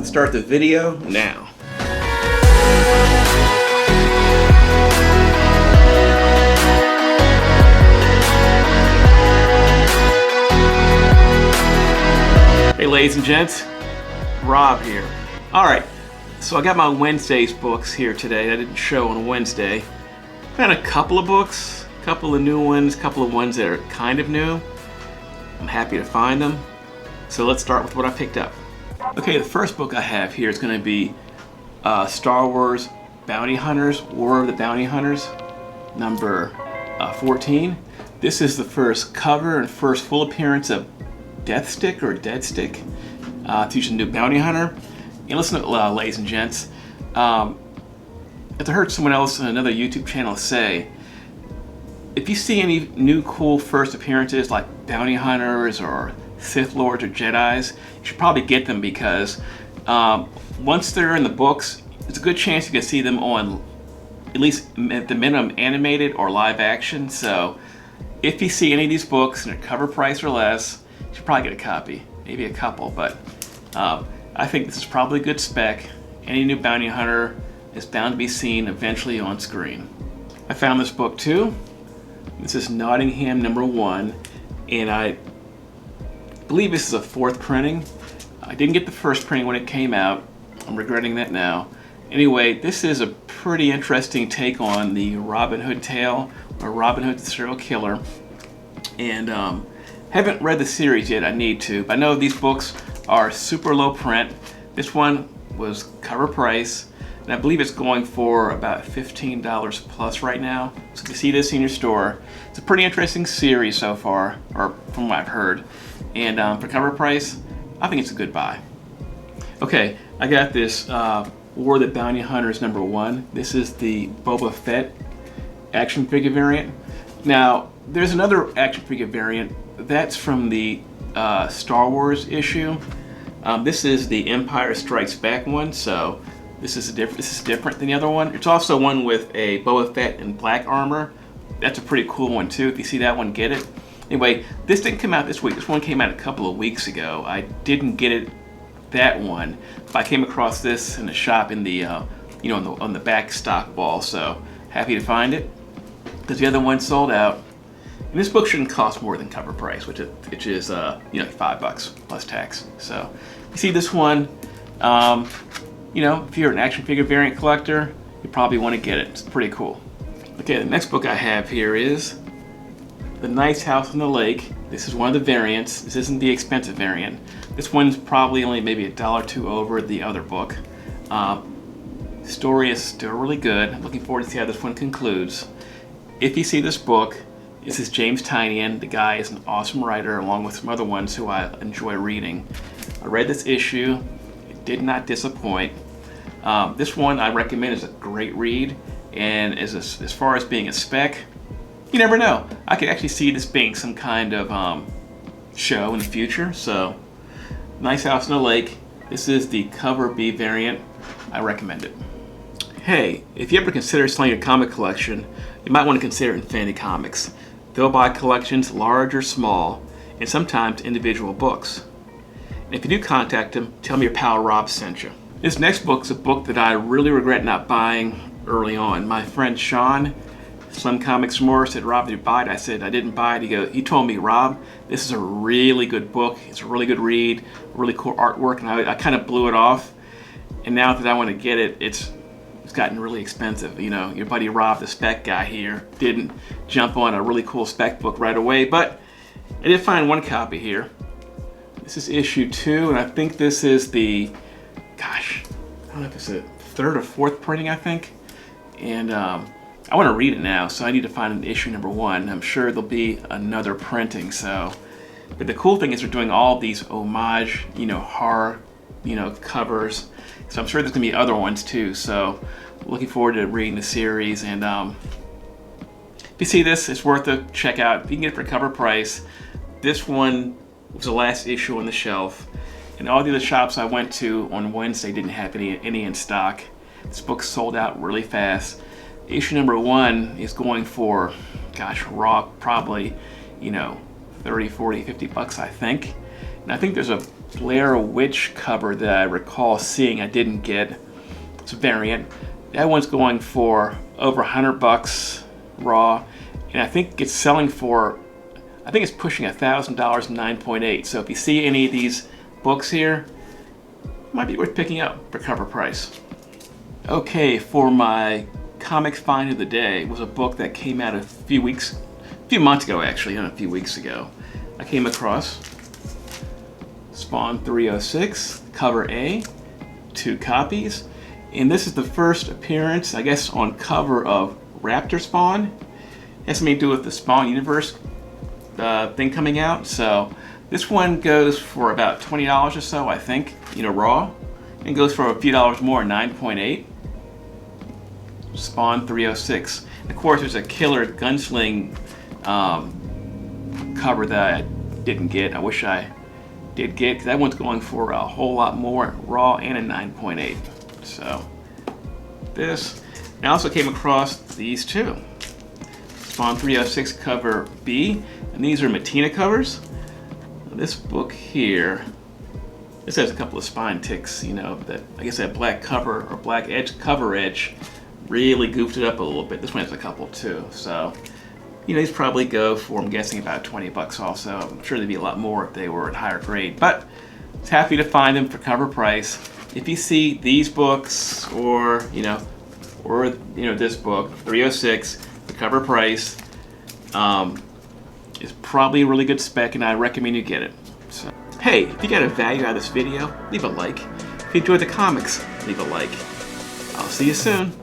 Let's start the video now. Hey ladies and gents, Rob here. Alright, so I got my Wednesday's books here today. I didn't show on Wednesday. Found a couple of books, a couple of new ones, a couple of ones that are kind of new. I'm happy to find them. So let's start with what I picked up. Okay, the first book I have here is going to be Star Wars Bounty Hunters, War of the Bounty Hunters, number 14. This is the first cover and first full appearance of Deathstick or Deadstick, teaching the new bounty hunter. And listen to ladies and gents, as I heard someone else on another YouTube channel say, if you see any new cool first appearances like bounty hunters or Sith Lords or Jedis, you should probably get them because once they're in the books, it's a good chance you can see them on at least at the minimum animated or live action. So if you see any of these books and a cover price or less, you should probably get a copy, maybe a couple, but I think this is probably good spec. Any new bounty hunter is bound to be seen eventually on screen. I found this book too. This is Nottingham number 1, and I believe this is a 4th printing. I didn't get the first printing when it came out. I'm regretting that now. Anyway, this is a pretty interesting take on the Robin Hood tale, or Robin Hood the serial killer. And haven't read the series yet, I need to. But I know these books are super low print. This one was cover price, and I believe it's going for about $15 plus right now. So if you see this in your store, it's a pretty interesting series so far, or from what I've heard. And for cover price, I think it's a good buy. Okay, I got this War of the Bounty Hunters number 1. This is the Boba Fett action figure variant. Now, there's another action figure variant that's from the Star Wars issue. This is the Empire Strikes Back one, so this is different than the other one. It's also one with a Boba Fett in black armor. That's a pretty cool one too. If you see that one, get it. Anyway, this didn't come out this week. This one came out a couple of weeks ago. I didn't get it that one, but I came across this in the shop in the on the back stock wall. So happy to find it because the other one sold out. And this book shouldn't cost more than cover price, which is $5 plus tax. So you see this one, if you're an action figure variant collector, you probably want to get it. It's pretty cool. Okay, the next book I have here is The Nice House on the Lake. This is one of the variants. This isn't the expensive variant. This one's probably only maybe $1 or $2 over the other book. The story is still really good. I'm looking forward to see how this one concludes. If you see this book, this is James Tynion. The guy is an awesome writer, along with some other ones who I enjoy reading. I read this issue. It did not disappoint. This one I recommend is a great read, and as far as being a spec, you never know. I could actually see this being some kind of show in the future. So, Nice House on the Lake. This is the cover B variant. I recommend it. Hey, if you ever consider selling your comic collection, you might want to consider Infinity Comics. They'll buy collections large or small, and sometimes individual books. And if you do contact them, tell me your pal Rob sent you. This next book is a book that I really regret not buying early on. My friend Sean, Slim Comics More, said, Rob, did you buy it? I said, I didn't buy it. He told me, Rob, this is a really good book. It's a really good read, really cool artwork, and I kind of blew it off. And now that I want to get it, it's gotten really expensive. Your buddy Rob, the spec guy here, didn't jump on a really cool spec book right away, but I did find one copy here. This is issue 2, and I think this is the, I don't know if it's a 3rd or 4th printing, I think. And I want to read it now, so I need to find an issue number 1. I'm sure there'll be another printing. But the cool thing is they're doing all these homage, horror, covers. So I'm sure there's gonna be other ones too. So looking forward to reading the series. And if you see this, it's worth a check out. If you can get it for cover price, this one was the last issue on the shelf. And all the other shops I went to on Wednesday didn't have any in stock. This book sold out really fast. Issue number 1 is going for, raw, probably, 30, 40, 50 bucks, I think. And I think there's a Blair Witch cover that I recall seeing I didn't get. It's a variant. That one's going for over $100 raw, and I think it's selling for, I think it's pushing $1,000, 9.8. So if you see any of these books here, it might be worth picking up for cover price. Okay, for my comics find of the day was a book that came out a few months ago actually, not a few weeks ago. I came across Spawn 306, cover A, 2 copies. And this is the first appearance, I guess, on cover of Raptor Spawn. It has something to do with the Spawn Universe thing coming out. So this one goes for about $20 or so, I think, raw. And goes for a few dollars more, 9.8. Spawn 306. Of course, there's a killer gunsling cover that I didn't get. I wish I did get, because that one's going for a whole lot more raw and a 9.8. So this, and I also came across these two. Spawn 306 cover B, and these are Matina covers. This book here, this has a couple of spine ticks, that I guess that black cover or black edge cover edge really goofed it up a little bit. This one has a couple too. So these probably go for, I'm guessing, about $20 also. I'm sure they'd be a lot more if they were at higher grade, but it's happy to find them for cover price. If you see these books or this book 306, the cover price is probably a really good spec, and I recommend you get it. So, hey, if you got a value out of this video, leave a like. If you enjoyed the comics, leave a like. I'll see you soon.